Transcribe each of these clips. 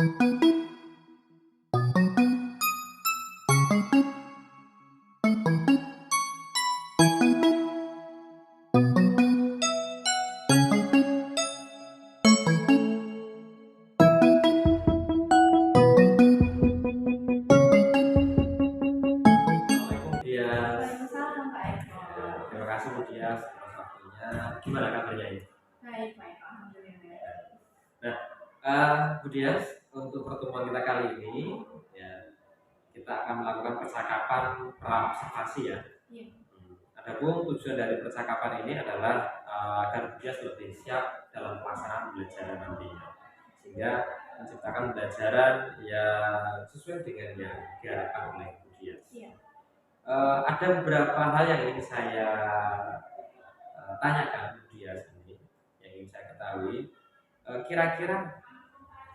Assalamualaikum Dias. Waalaikumsalam Pak Eko. Terima kasih Bu Dias atas waktunya. Gimana kabarnya ini? Baik Pak Eko, alhamdulillah. Bu Dias, untuk pertemuan kita kali ini, ya, kita akan melakukan percakapan pra-observasi ya. Iya. Adapun tujuan dari percakapan ini adalah agar Bu Dias lebih siap dalam pelaksanaan pembelajaran nantinya, sehingga menciptakan pembelajaran yang sesuai dengan yang diharapkan oleh Bu Dias. Iya. Ada beberapa hal yang ingin saya tanyakan Bu Dias ini, yang ingin saya ketahui. Kira-kira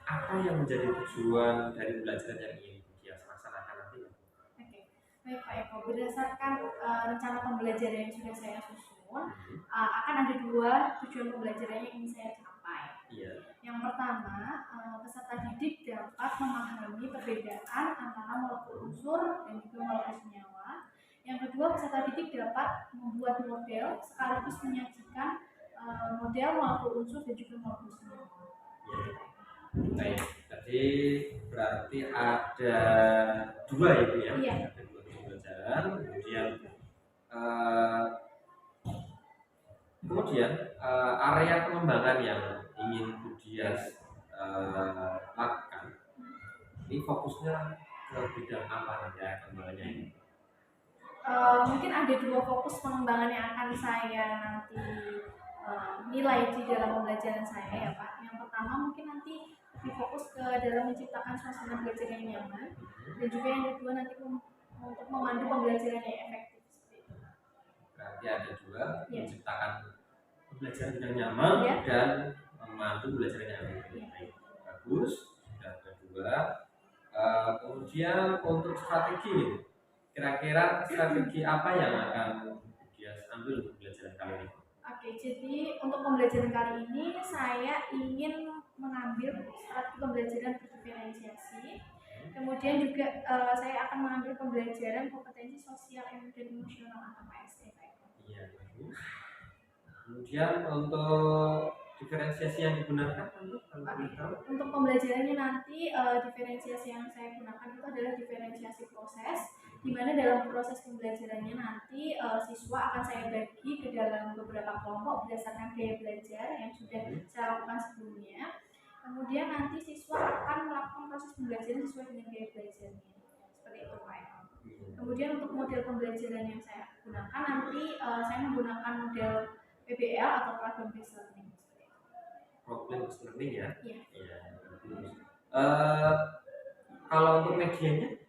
apa yang menjadi tujuan dari pembelajaran yang ingin Bu Dias laksanakan nanti? Oke. Baik Pak Eko, berdasarkan rencana pembelajaran yang sudah saya susun, akan ada dua tujuan pembelajaran yang ingin saya capai. Iya. Yang pertama, peserta didik dapat memahami perbedaan antara molekul unsur dan juga molekul senyawa. Yang kedua, peserta didik dapat membuat model sekaligus menyajikan model molekul unsur dan juga molekul senyawa. Iya. Baik, jadi berarti ada dua ya Bu ya? Iya. Ada dua pembelajaran, kemudian area pengembangan yang ingin Bu Dias lakukan, ini fokusnya ke bidang apa nanti pengembangannya ini? Mungkin ada dua fokus pengembangan yang akan saya nanti nilai di dalam pembelajaran saya ya Pak. Yang pertama mungkin nanti lebih fokus ke dalam menciptakan suasana belajar yang nyaman, dan juga yang kedua nanti untuk memandu pembelajaran yang efektif seperti itu. Berarti ada dua, Iya. menciptakan pembelajaran yang nyaman, Iya. dan memandu pembelajaran yang efektif. Iya. Baik, bagus, sudah ada dua. Kemudian untuk strategi nih, kira-kira strategi apa yang akan dia ambil untuk pembelajaran kali ini? Oke, jadi untuk pembelajaran kali ini saya ingin mengambil strategi pembelajaran berdiferensiasi. Kemudian juga saya akan mengambil pembelajaran kompetensi sosial dan emosional atau KSE. Iya, bagus. Kemudian untuk diferensiasi yang digunakan untuk pembelajarannya nanti diferensiasi yang saya gunakan itu adalah diferensiasi proses, di mana dalam proses pembelajarannya nanti siswa akan saya bagi ke dalam beberapa kelompok berdasarkan gaya belajar yang sudah saya lakukan sebelumnya. Kemudian nanti siswa akan melakukan proses pembelajaran sesuai dengan gaya belajarnya, seperti itu Pak. Kemudian untuk model pembelajaran yang saya gunakan nanti saya menggunakan model PBL atau problem based learning. Problem based learning ya? Iya. Iya. Kalau untuk medianya?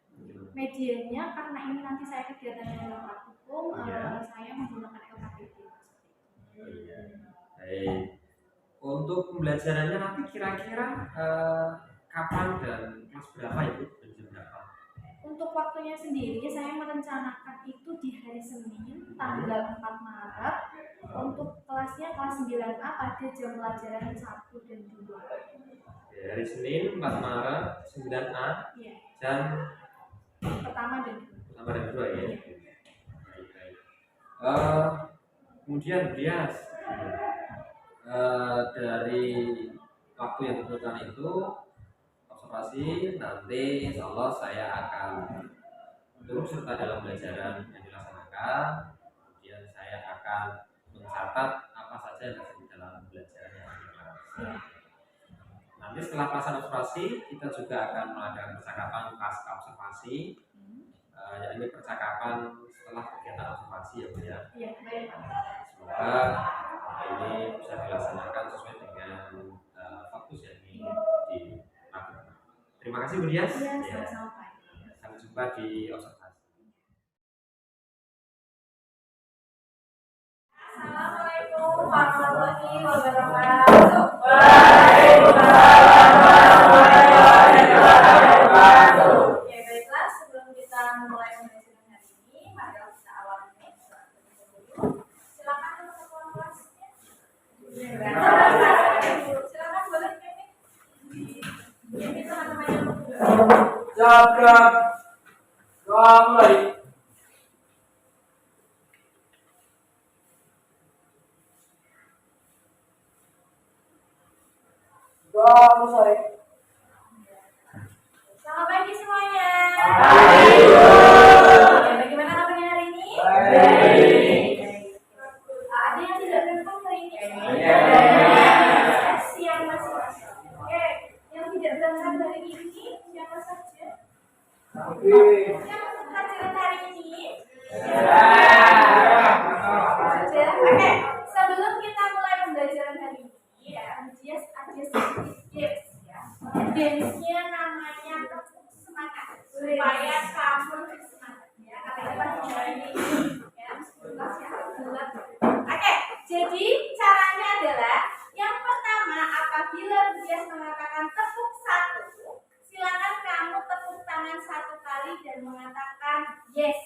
Medianya karena ini nanti saya kegiatan dalam praktikum, saya menggunakan LKPD. Iya. Baik. Untuk pembelajarannya nanti kira-kira kapan dan kelas berapa ya Bu? Untuk waktunya sendiri saya merencanakan itu di hari Senin tanggal 4 Maret. Untuk kelasnya kelas 9A pada jam pelajaran 1 dan 2. Hari Senin 4 Maret 9A. Iya. Jam pertama dan 2 ya. Baik. Kemudian Dias, dari waktu yang ditentukan itu observasi, nanti insya Allah saya akan turut serta dalam pembelajaran yang dilaksanakan. Kemudian saya akan mencatat apa saja yang terjadi dalam pembelajaran yang dilaksanakan. Nanti setelah pelaksanaan observasi, kita juga akan mengadakan percakapan pasca observasi. Ini percakapan setelah kegiatan observasi ya Bu ya. Iya, baik. Semoga ini bisa dilaksanakan sesuai dengan fokus yang ingin dilakukan. Terima kasih Bu Dias. Iya, sama-sama Pak. Sampai jumpa di observasi. Assalamualaikum warahmatullahi wabarakatuh. Ya baiklah, sebelum kita mulai pembelajaran hari ini, mari kita awali dengan sholat dulu. Silakan untuk ketua kelasnya. Silakan boleh Kevin. Kevin teman-teman Jagat. Mulai. Selesai. Selamat pagi semuanya. Bagaimana kabarnya hari ini? Ada yang tidak beruntung hari ini? Siang masing-masing. Oke, yang tidak berangkat hari ini siapa saja? Siapa pelajaran hari ini? Oke, sebelum kita mulai pembelajaran hari ini ya, ada sedikit games ya. Gamesnya namanya tepuk semangat supaya kamu lebih semangat ya. Kata-kata ini ya, sebelas ya, bulat. Oke, jadi caranya adalah yang pertama apabila Budias mengatakan tepuk satu, silakan kamu tepuk tangan satu kali dan mengatakan yes.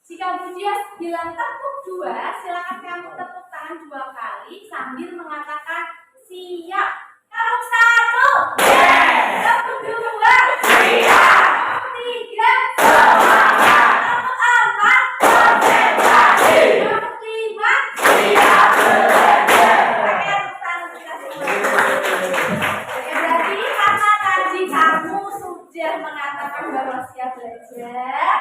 Jika Budias bilang tepuk dua, silakan kamu tepuk tangan dua kali sambil mengatakan siap. Tepuk satu, yes. Tepuk dua, siap. Tepuk tiga, semangat. Tepuk empat, konsentrasi. Tepuk lima, siap belajar. Tepuk tangan kita semua. Berarti karena tadi kamu sudah mengatakan bahwa siap belajar, ya.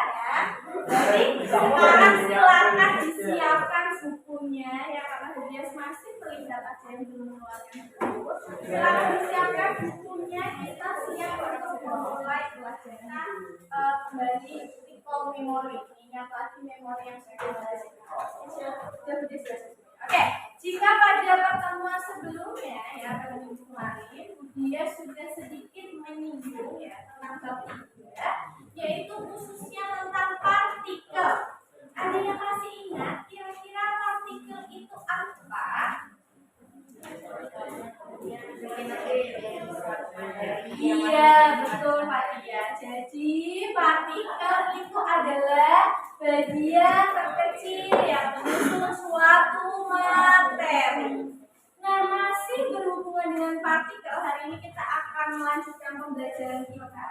Jadi sekarang silakan disiapkan bukunya ya, karena Budias masih melihat ada yang belum mengeluarkan buku. Silakan disiapkan bukunya, kita siap untuk memulai pelajaran kembali recall memory, ingat lagi memori yang sudah bahas. Oke, jika pada pertemuan sebelumnya ya, pada minggu kemarin Budias sudah sedikit menyinggung ya tentang bab 3, yaitu khususnya tentang partikel. Ada yang masih ingat kira-kira partikel itu apa? Iya, betul Pak Tia. Jadi partikel itu adalah bagian terkecil yang menyusun suatu materi. Nah, masih berhubungan dengan partikel, hari ini kita akan melanjutkan pembelajaran kita,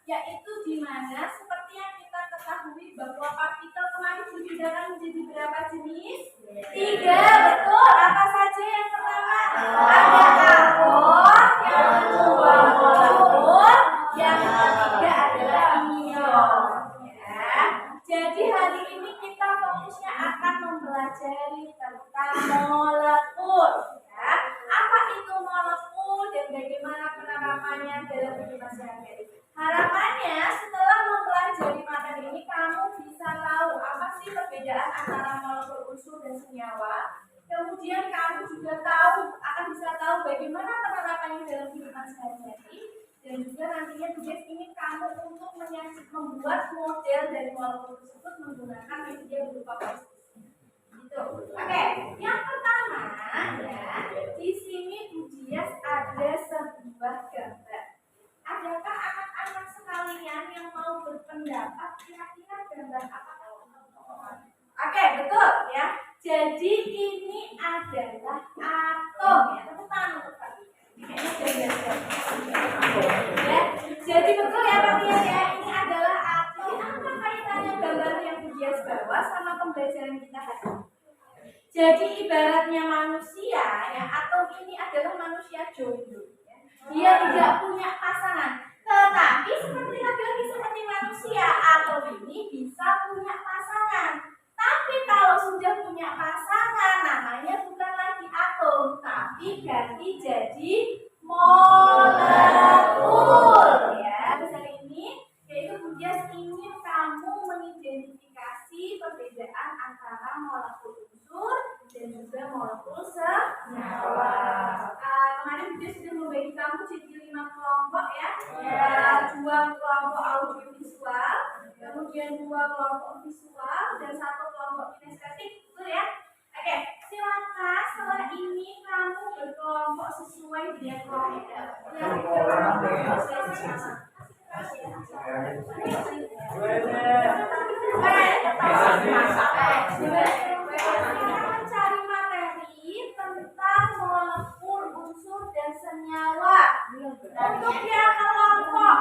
yaitu di mana seperti yang kita ketahui bahwa partikel kemarin dibedakan menjadi berapa jenis? 3, betul. Apa saja yang pertama? Ada karbon, yang kedua molekul, yang ketiga adalah ion. Ya. Jadi hari ini kita fokusnya akan mempelajari tentang molekul. Ya. Apa itu molekul dan bagaimana penerapannya dalam kehidupan sehari-hari? Harapannya setelah mempelajari materi ini kamu bisa tahu apa sih perbedaan antara molekul unsur dan senyawa. Kemudian kamu juga akan bisa tahu bagaimana penerapannya dalam kehidupan sehari-hari. Dan juga nantinya tugas ini kamu untuk membuat model dari molekul tersebut menggunakan media berupa presisi. Gitu. Oke, yang pertama ya, di sini Budias ada sebuah gambar. Adakah anak-anak sekalian yang mau berpendapat kira-kira gambar apa? Oke, betul ya. Jadi ini adalah atom ya. Tepuk tangan untuk Pak. Ya, jadi betul ya Pak ya. Ini adalah atom. Apa kaitannya gambar yang Budias bawa sama pembelajaran kita hari ini? Jadi ibaratnya manusia ya, atom ini adalah manusia jomblo. Dia tidak punya pasangan, tetapi seperti laki-laki seperti manusia, atom ini bisa punya pasangan. Tapi kalau sudah punya pasangan, namanya bukan lagi atom, tapi ganti jadi molekul. Ya, besar ini yaitu Budias ingin kamu mengidentifikasi perbedaan antara molekul unsur dan juga molekul senyawa. Kemarin Budias sudah membagi kamu jadi 5 kelompok ya. Ya, 2 kelompok audiovisual, kemudian 2 kelompok visual dan 1 kelompok kinestetik, betul ya? Oke, silakan setelah ini kamu berkelompok sesuai dengan kelompok. Mencari materi tentang molekul, unsur dan senyawa. Untuk yang kelompok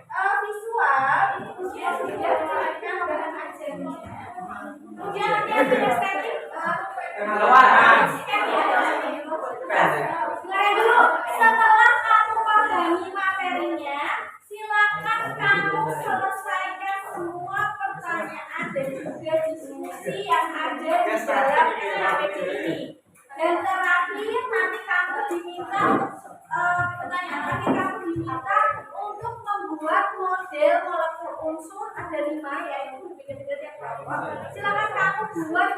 visual itu usia sudah melahirkan bahan ajarnya. Kemudian nanti ada estetik. Dengerin dulu. Setelah kamu pahami materinya, silakan kamu selesaikan semua pertanyaan dan juga diskusi yang ada di dalam PPT ini. Dan terakhir nanti kamu diminta untuk membuat model molekul unsur ada 5 yaitu beda-beda tiap kelompok. Silakan kamu buat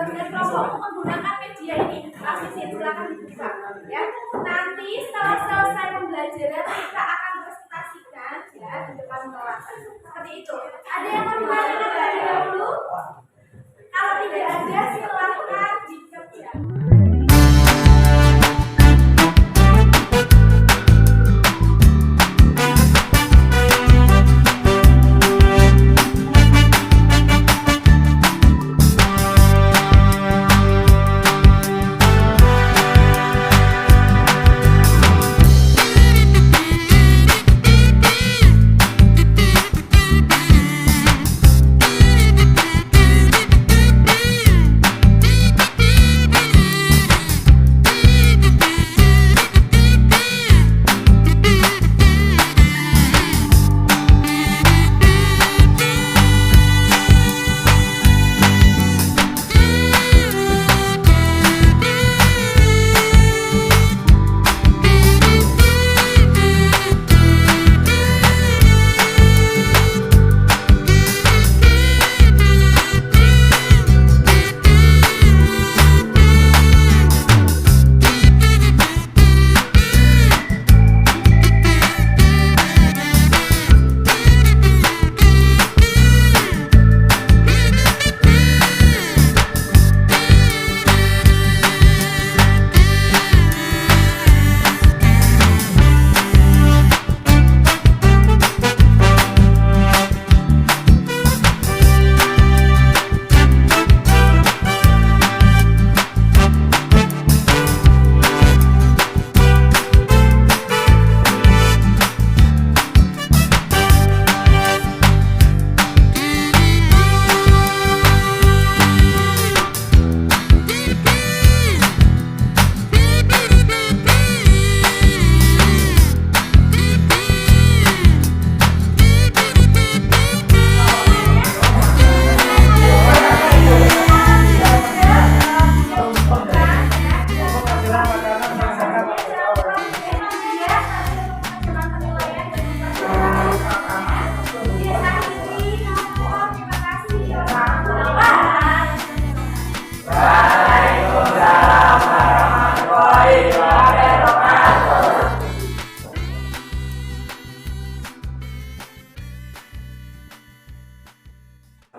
dengan kelompokmu menggunakan media ini. Langsung silakan dibuka ya. Nanti setelah selesai pembelajaran kita akan presentasikan ya di depan kelas seperti itu. Ada yang mau ditanyakan dari dahulu? Kalau tidak ada silakan dikerjakan.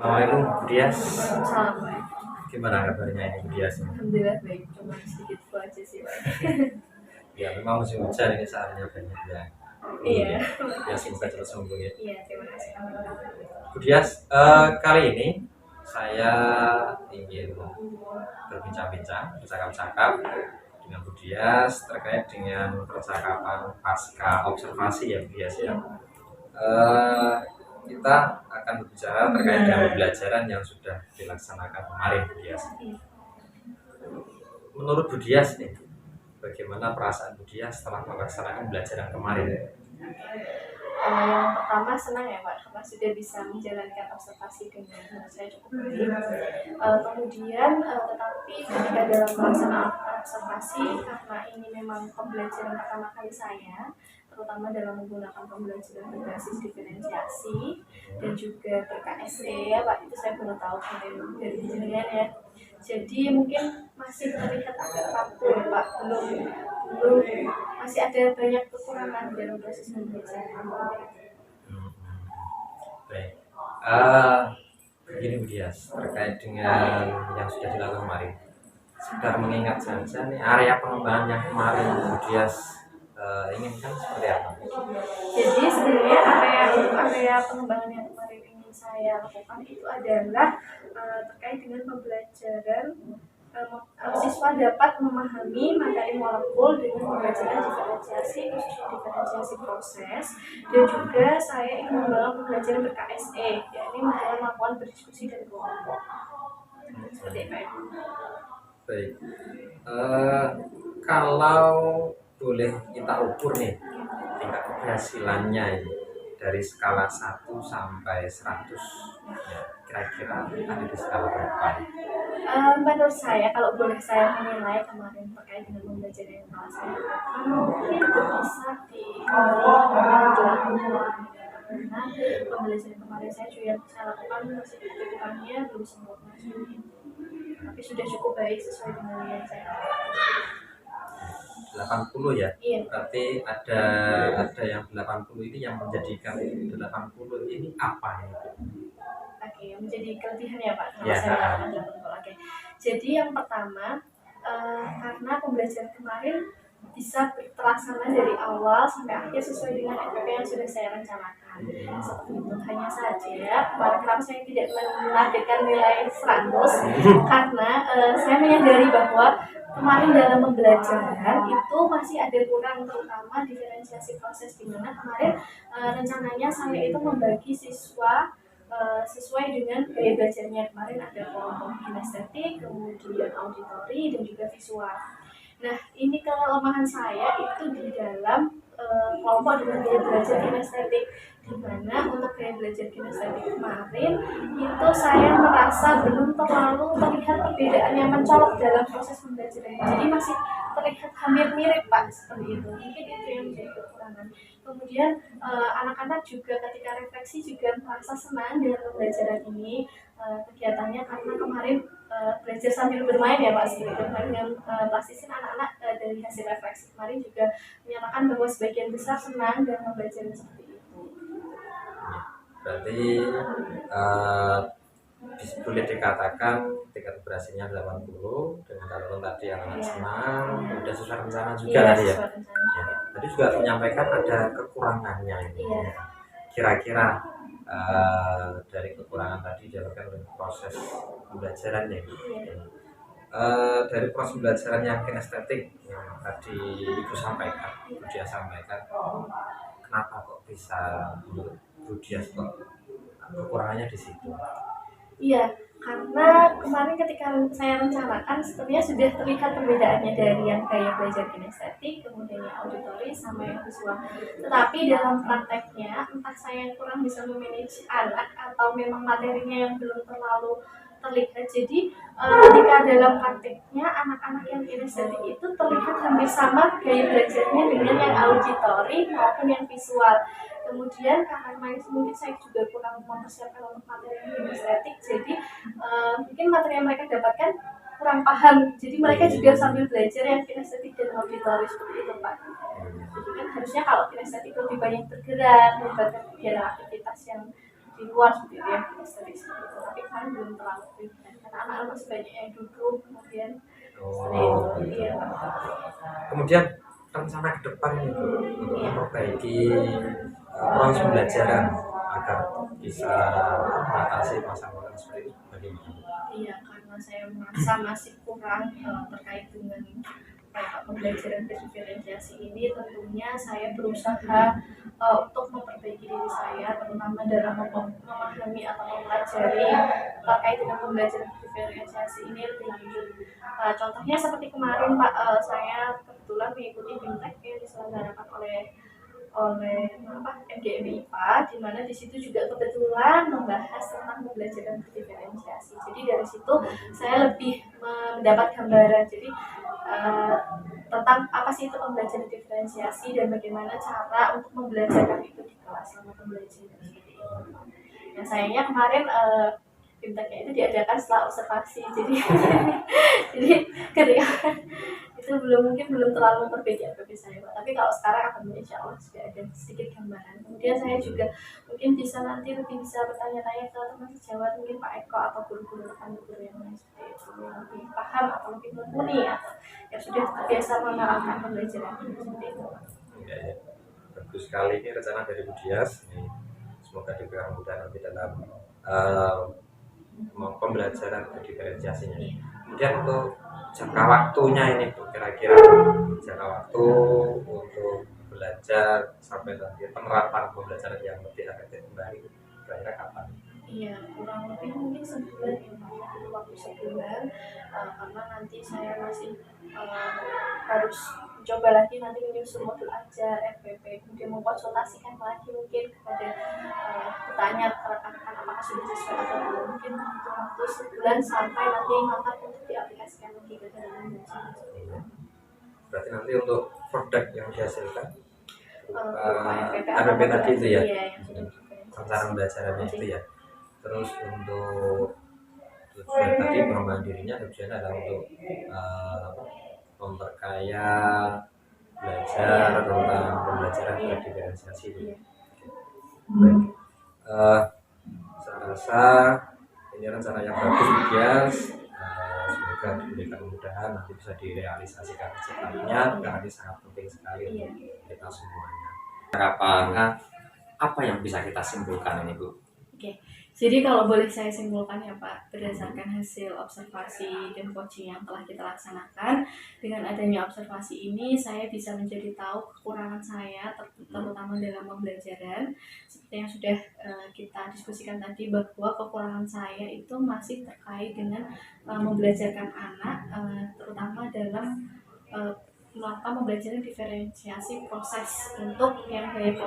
Assalamualaikum Bu Dias. Assalamualaikum. Gimana kabarnya ini Bu Dias? Alhamdulillah baik, cuma sedikit flu aja sih Pak. Ya memang musim hujan ini saatnya banyak ya. Iya. Ya semoga cepat sembuh ya. Iya, terima kasih. Bu Dias, kali ini saya ingin berbincang-bincang, bercakap-cakap dengan Bu Dias terkait dengan percakapan pasca observasi ya Bu Dias ya. Kita akan berbicara terkait dengan pembelajaran yang sudah dilaksanakan kemarin Bu Dias. Menurut Bu Dias nih, bagaimana perasaan Bu Dias setelah melaksanakan pembelajaran kemarin? Yang pertama senang ya Pak, karena sudah bisa menjalankan observasi dengan menurut saya cukup baik. Kemudian tetapi ketika dalam pelaksanaan observasi, karena ini memang pembelajaran pertama kali saya, terutama dalam menggunakan pembelajaran berbasis diferensiasi dan juga PKSE ya Pak, itu saya baru tahu dari jenengan ya. Jadi mungkin masih terlihat agak kaku ya Pak, belum masih ada banyak kekurangan dalam proses pembelajaran. Baik, begini Bu Dias, terkait dengan yang sudah dilakukan kemarin, sekedar mengingat saja nih area pengembangan yang kemarin Bu Dias inginkan seperti apa? Jadi sebenarnya area pengembangan yang kemarin ingin saya lakukan itu adalah terkait dengan pembelajaran siswa dapat memahami materi molekul dengan pembelajaran diferensiasi, khususnya diferensiasi proses, dan juga saya ingin membangun pembelajaran ber-KSE, yakni melakukan berdiskusi dan kelompok. Seperti itu. Baik. Kalau boleh kita ukur nih tingkat keberhasilannya ini dari skala 1 sampai 100, ya, kira-kira ada di skala berapa? Menurut saya, kalau boleh saya menilai kemarin terkait dengan pembelajaran yang telah saya lakukan, mungkin bisa di 8 karena pembelajaran kemarin saya juga yang saya lakukan masih kebutuhannya belum sempurna, tapi sudah cukup baik sesuai dengan yang saya lakukan. 80 ya? Iya. Berarti ada yang 80 ini yang menjadikan 80 ini apa ya? Oke, yang menjadi kelebihan ya Pak, kalau Ya. saya melakukan 80. Oke. Jadi yang pertama, karena pembelajaran kemarin bisa terlaksana dari awal sampai akhir sesuai dengan SPP yang sudah saya rencanakan. Seperti itu. Hanya saja kemarin saya tidak menargetkan nilai 100 karena saya menyadari bahwa kemarin dalam pembelajaran itu masih ada kurang, terutama diferensiasi proses, di mana kemarin rencananya saya itu membagi siswa sesuai dengan gaya belajarnya. Kemarin ada kelompok kinestetik, kemudian auditori, dan juga visual. Nah, ini kelemahan saya itu di dalam kelompok dengan gaya belajar kinestetik, di mana untuk gaya belajar kinestetik kemarin itu saya merasa belum terlalu terlihat perbedaan yang mencolok dalam proses pembelajaran. Jadi masih terlihat hampir mirip Pak, seperti itu. Mungkin itu yang menjadi kekurangan. Kemudian anak-anak juga ketika refleksi juga merasa senang dengan pembelajaran ini, kegiatannya, karena kemarin belajar sambil bermain ya Pak, dengan plastisin anak-anak dari hasil refleksi kemarin juga menyatakan bahwa sebagian besar senang dengan pembelajaran seperti itu. Berarti boleh dikatakan tingkat berhasilnya 80 dengan catatan tadi anak-anak senang, udah sesuai rencana juga tadi ya. Tadi juga menyampaikan ada kekurangannya ini. Iya. Kira-kira dari kekurangan tadi dilakukan oleh proses pembelajarannya. Dari proses pembelajaran yang kinestetik yang tadi Ibu sampaikan, Bu Dia sampaikan, kenapa kok bisa menurut Bu Dia kok kekurangannya di situ? Iya, karena kemarin ketika saya rencanakan sebenarnya sudah terlihat perbedaannya dari yang gaya belajar kinestetik, kemudian yang auditori, sama yang visual. Tetapi dalam prakteknya, entah saya yang kurang bisa memanage anak atau memang materinya yang belum terlalu terlihat. Jadi ketika dalam prakteknya anak-anak yang kinestetik itu terlihat hampir sama gaya belajarnya dengan yang auditori maupun yang visual. Kemudian karena mungkin saya juga kurang mempersiapkan untuk materi kinestetik, jadi mungkin materi yang mereka dapatkan kurang paham. Jadi mereka juga sambil belajar yang kinestetik dan auditori seperti itu Pak. Jadi kan harusnya kalau kinestetik lebih banyak bergerak, melibatkan kegiatan aktivitas yang di luar seperti itu ya, kinestetik seperti itu. Tapi kemarin belum terlalu karena anak-anak masih banyak yang duduk, kemudian seperti itu. Iya Pak. Kemudian rencana ke depan itu untuk memperbaiki proses pembelajaran agar bisa mengatasi masalah seperti itu bagaimana? Iya, karena saya merasa masih kurang terkait dengan pembelajaran diferensiasi ini, tentunya saya berusaha untuk memperbaiki diri saya, terutama dalam memahami atau mempelajari terkait dengan pembelajaran diferensiasi ini lebih lanjut. Contohnya seperti kemarin Pak, saya kebetulan mengikuti BIMTEK yang diselenggarakan oleh MGM IPA, di mana di situ juga kebetulan membahas tentang pembelajaran diferensiasi. Jadi dari situ saya lebih mendapat gambaran. Jadi tentang apa sih itu pembelajaran diferensiasi dan bagaimana cara untuk membelajarkan itu di kelas selama pembelajaran seperti itu. Nah sayangnya kemarin BIMTEK-nya itu diadakan setelah observasi. Jadi ketika itu belum terlalu memperbaiki SPP saya Pak. Tapi kalau sekarang akan insya Allah sudah ada sedikit gambaran. Kemudian saya juga mungkin bisa nanti lebih bisa bertanya-tanya ke teman sejawat, mungkin Pak Eko atau guru-guru rekan guru yang lain seperti itu, yang lebih paham atau lebih mumpuni atau yang sudah terbiasa menerapkan pembelajaran ini seperti itu. Ya. Bagus sekali ini rencana dari Bu Dias. Semoga diberikan kemudahan nanti dalam pembelajaran diferensiasinya. Kemudian untuk jangka waktunya ini Bu, kira-kira jangka waktu untuk belajar sampai nanti penerapan pembelajaran yang lebih efektif kembali kira-kira kapan? Iya, kurang lebih mungkin sebulan ya Pak, butuh waktu sebulan karena nanti saya masih harus coba lagi nanti menyusun modul ajar FPP, kemudian mengkonsultasikan lagi mungkin kepada bertanya rekan-rekan apakah sudah sesuai atau belum, mungkin butuh waktu sebulan sampai nanti mantap untuk diaplikasikan lagi ke dalam belajar. Berarti nanti untuk produk yang dihasilkan FPP FPP tadi itu ya, iya, yang sudah rencana pembelajarannya itu ya. Terus untuk tujuan tadi pengembangan dirinya tujuannya adalah untuk memperkaya belajar tentang pembelajaran berdiferensiasi itu. Baik, saya rasa ini rencana yang bagus Bias. Semoga diberikan kemudahan nanti bisa direalisasikan secepatnya karena ini sangat penting sekali untuk kita semuanya. Apa yang bisa kita simpulkan ini Bu? Oke, jadi kalau boleh saya simpulkan ya Pak, berdasarkan hasil observasi dan coaching yang telah kita laksanakan, dengan adanya observasi ini saya bisa menjadi tahu kekurangan saya, terutama dalam pembelajaran. Seperti yang sudah kita diskusikan tadi, bahwa kekurangan saya itu masih terkait dengan membelajarkan anak, terutama dalam melakukan pembelajaran diferensiasi proses untuk yang gaya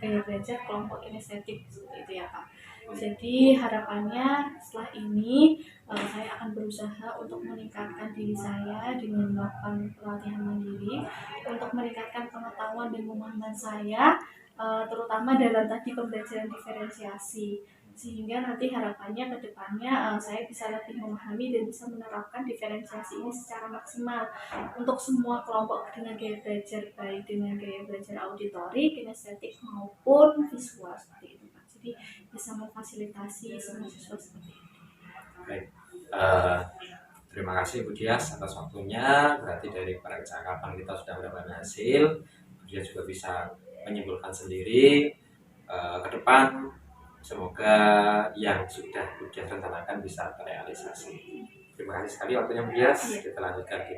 belajar kelompok kinestetik seperti itu ya Pak. Jadi harapannya setelah ini saya akan berusaha untuk meningkatkan diri saya dengan melakukan pelatihan mandiri untuk meningkatkan pengetahuan dan pemahaman saya, terutama dalam tadi pembelajaran diferensiasi, sehingga nanti harapannya ke depannya saya bisa lebih memahami dan bisa menerapkan diferensiasi ini secara maksimal untuk semua kelompok dengan gaya belajar, baik dengan gaya belajar auditori, kinestetik maupun visual seperti itu Pak. Jadi bisa memfasilitasi semua siswa seperti itu. Baik, terima kasih Bu Dias atas waktunya. Berarti dari percakapan kita sudah mendapatkan hasil. Bu Dias juga bisa menyimpulkan sendiri ke depan. Semoga yang sudah Bu Dias rencanakan bisa terrealisasi. Terima kasih sekali waktunya Bu Dias. Kita lanjutkan di